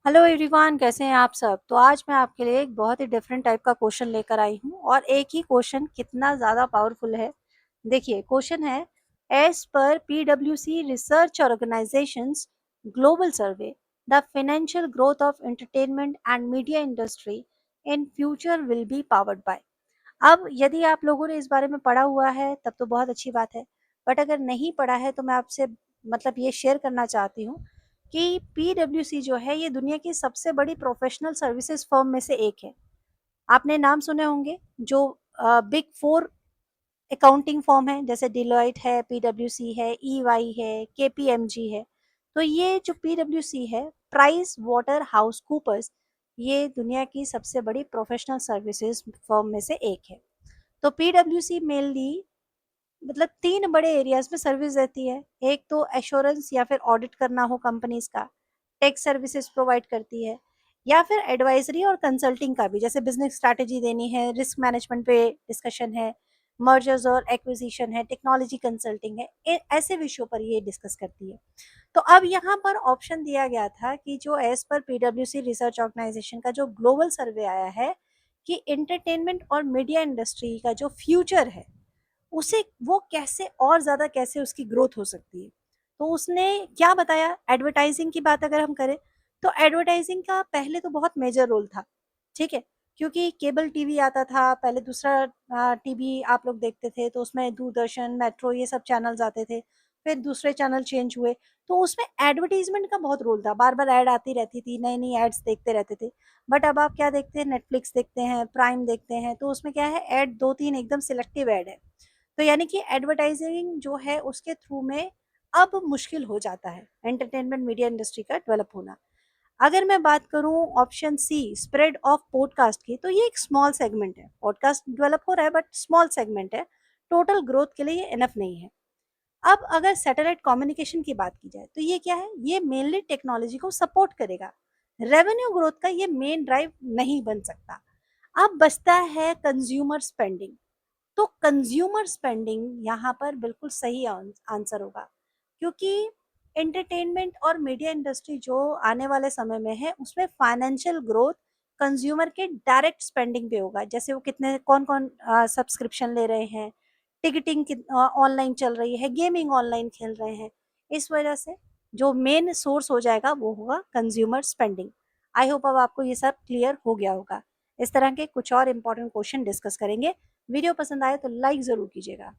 Hello everyone, कैसे हैं आप सब। तो आज मैं आपके लिए एक बहुत ही डिफरेंट टाइप का क्वेश्चन लेकर आई हूँ और एक ही क्वेश्चन कितना ज़्यादा पावरफुल है। देखिए, क्वेश्चन है, एज पर पीडब्ल्यूसी research organisations global survey, the financial growth of entertainment and media industry in future will be powered by. अब यदि आप लोगों ने इस बारे में पढ़ा हुआ है तब तो बहुत अच्छी बात है, बट अगर नहीं पढ़ा है तो मैं आपसे ये शेयर करना चाहती हूँ कि पीडब्ल्यूसी जो है ये दुनिया की सबसे बड़ी प्रोफेशनल सर्विसेज फर्म में से एक है। आपने नाम सुने होंगे जो बिग फोर अकाउंटिंग फर्म है, जैसे डिलॉयट है, पीडब्ल्यूसी है, ईवाई है, केपीएमजी है। तो ये जो पीडब्ल्यूसी है, प्राइस वाटर हाउस कूपर्स, ये दुनिया की सबसे बड़ी प्रोफेशनल सर्विसेज फर्म में से एक है। तो पीडब्ल्यूसी मेनली तीन बड़े एरियाज में सर्विस देती है। एक तो एश्योरेंस या फिर ऑडिट करना हो कंपनीज का, टेक सर्विसेज प्रोवाइड करती है, या फिर एडवाइजरी और कंसल्टिंग का भी, जैसे बिजनेस स्ट्रैटेजी देनी है, रिस्क मैनेजमेंट पे डिस्कशन है, मर्जर्स और एक्विजिशन है, टेक्नोलॉजी कंसल्टिंग है, ऐसे विषयों पर ये डिस्कस करती है। तो अब यहाँ पर ऑप्शन दिया गया था कि जो एज पर पीडब्ल्यूसी रिसर्च ऑर्गेनाइजेशन का जो ग्लोबल सर्वे आया है कि एंटरटेनमेंट और मीडिया इंडस्ट्री का जो फ्यूचर है उसे वो कैसे और ज़्यादा कैसे उसकी ग्रोथ हो सकती है। तो उसने क्या बताया, एडवर्टाइजिंग की बात अगर हम करें तो एडवर्टाइजिंग का पहले तो बहुत मेजर रोल था, ठीक है, क्योंकि केबल टीवी आता था पहले, दूसरा टीवी आप लोग देखते थे तो उसमें दूरदर्शन, मेट्रो, ये सब चैनल्स आते थे। फिर दूसरे चैनल चेंज हुए तो उसमें एडवर्टीजमेंट का बहुत रोल था, बार बार ऐड आती रहती थी, नई नई एड्स देखते रहते थे। बट अब आप क्या देखते हैं, नेटफ्लिक्स देखते हैं, प्राइम देखते हैं, तो उसमें क्या है, ऐड दो तीन एकदम सिलेक्टिव ऐड है। तो यानी कि एडवर्टाइजिंग जो है उसके थ्रू में अब मुश्किल हो जाता है एंटरटेनमेंट मीडिया इंडस्ट्री का डेवलप होना। अगर मैं बात करूं option c, spread of podcast की, तो ये एक स्मॉल सेगमेंट है, पॉडकास्ट डेवलप हो रहा है बट स्मॉल सेगमेंट है, टोटल ग्रोथ के लिए ये इनफ नहीं है। अब अगर सैटेलाइट कम्युनिकेशन की बात की जाए तो ये क्या है, ये मेनली टेक्नोलॉजी को सपोर्ट करेगा, रेवेन्यू ग्रोथ का ये मेन ड्राइव नहीं बन सकता। अब बचता है कंज्यूमर स्पेंडिंग। तो कंज्यूमर स्पेंडिंग यहाँ पर बिल्कुल सही आंसर होगा, क्योंकि एंटरटेनमेंट और मीडिया इंडस्ट्री जो आने वाले समय में है उसमें फाइनेंशियल ग्रोथ कंज्यूमर के डायरेक्ट स्पेंडिंग पे होगा, जैसे वो कितने कौन कौन सब्सक्रिप्शन ले रहे हैं, टिकटिंग ऑनलाइन चल रही है, गेमिंग ऑनलाइन खेल रहे हैं। इस वजह से जो मेन सोर्स हो जाएगा वो होगा कंज्यूमर स्पेंडिंग। आई होप अब आपको ये सब क्लियर हो गया होगा। इस तरह के कुछ और इम्पोर्टेंट क्वेश्चन डिस्कस करेंगे। वीडियो पसंद आए तो लाइक ज़रूर कीजिएगा।